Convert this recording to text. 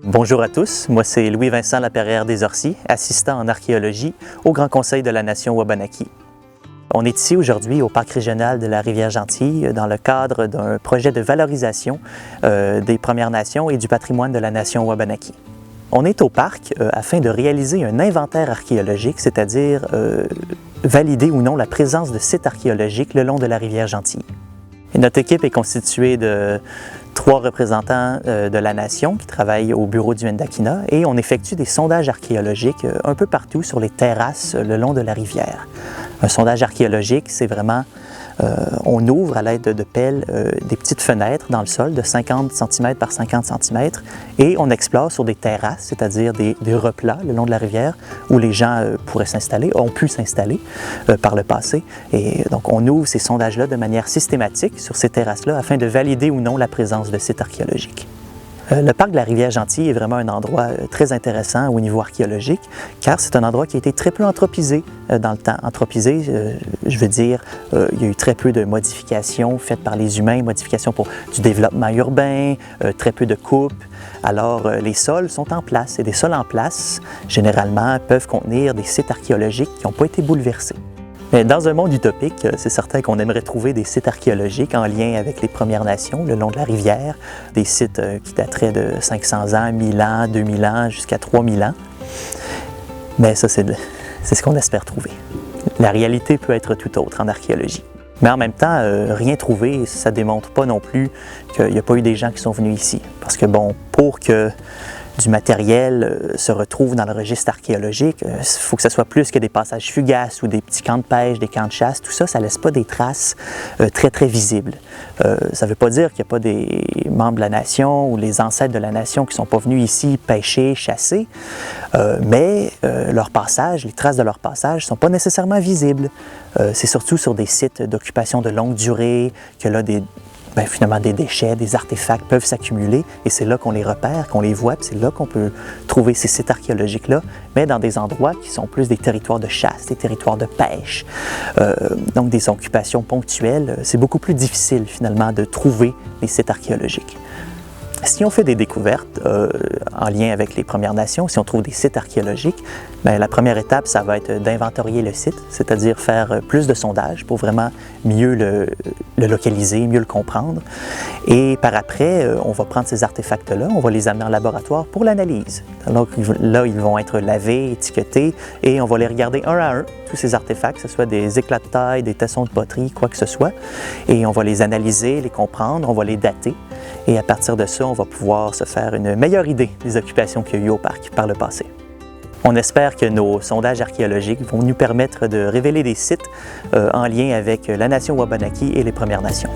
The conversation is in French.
Bonjour à tous, moi c'est Louis-Vincent Laperrière des Orties, assistant en archéologie au Grand Conseil de la Nation Wabanaki. On est ici aujourd'hui au Parc régional de la Rivière-Gentille dans le cadre d'un projet de valorisation des Premières Nations et du patrimoine de la Nation Wabanaki. On est au parc afin de réaliser un inventaire archéologique, c'est-à-dire valider ou non la présence de sites archéologiques le long de la Rivière-Gentille. Notre équipe est constituée de 3 représentants de la Nation qui travaillent au bureau du Ndakina et on effectue des sondages archéologiques un peu partout sur les terrasses le long de la rivière. Un sondage archéologique, c'est vraiment, on ouvre à l'aide de pelles des petites fenêtres dans le sol de 50 cm par 50 cm et on explore sur des terrasses, c'est-à-dire des replats le long de la rivière où les gens pourraient s'installer, ont pu s'installer par le passé. Et donc on ouvre ces sondages-là de manière systématique sur ces terrasses-là afin de valider ou non la présence de sites archéologiques. Le parc de la Rivière-Gentille est vraiment un endroit très intéressant au niveau archéologique, car c'est un endroit qui a été très peu anthropisé dans le temps. Anthropisé, je veux dire, il y a eu très peu de modifications faites par les humains, modifications pour du développement urbain, très peu de coupes. Alors, les sols sont en place, et des sols en place, généralement, peuvent contenir des sites archéologiques qui n'ont pas été bouleversés. Mais dans un monde utopique, c'est certain qu'on aimerait trouver des sites archéologiques en lien avec les Premières Nations le long de la rivière, des sites qui dateraient de 500 ans, 1000 ans, 2000 ans, jusqu'à 3000 ans. Mais ça, c'est ce qu'on espère trouver. La réalité peut être tout autre en archéologie. Mais en même temps, rien trouver, ça ne démontre pas non plus qu'il n'y a pas eu des gens qui sont venus ici. Parce que bon, pour que du matériel se retrouve dans le registre archéologique, il faut que ce soit plus que des passages fugaces ou des petits camps de pêche, des camps de chasse. Tout ça, ça ne laisse pas des traces très visibles. Ça ne veut pas dire qu'il n'y a pas des membres de la nation ou les ancêtres de la nation qui ne sont pas venus ici pêcher, chasser, mais leur passage, les traces de leur passage ne sont pas nécessairement visibles. C'est surtout sur des sites d'occupation de longue durée que là, finalement, des déchets, des artefacts peuvent s'accumuler et c'est là qu'on les repère, qu'on les voit, puis c'est là qu'on peut trouver ces sites archéologiques-là, mais dans des endroits qui sont plus des territoires de chasse, des territoires de pêche, donc des occupations ponctuelles. C'est beaucoup plus difficile, finalement, de trouver les sites archéologiques. Si on fait des découvertes en lien avec les Premières Nations, si on trouve des sites archéologiques, bien, la première étape, ça va être d'inventorier le site, c'est-à-dire faire plus de sondages pour vraiment mieux le localiser, mieux le comprendre. Et par après, on va prendre ces artefacts-là, on va les amener en laboratoire pour l'analyse. Alors là, ils vont être lavés, étiquetés, et on va les regarder un à un, tous ces artefacts, que ce soit des éclats de taille, des tessons de poterie, quoi que ce soit. Et on va les analyser, les comprendre, on va les dater. Et à partir de ça, on va pouvoir se faire une meilleure idée des occupations qu'il y a eu au parc par le passé. On espère que nos sondages archéologiques vont nous permettre de révéler des sites en lien avec la nation Wabanaki et les Premières Nations.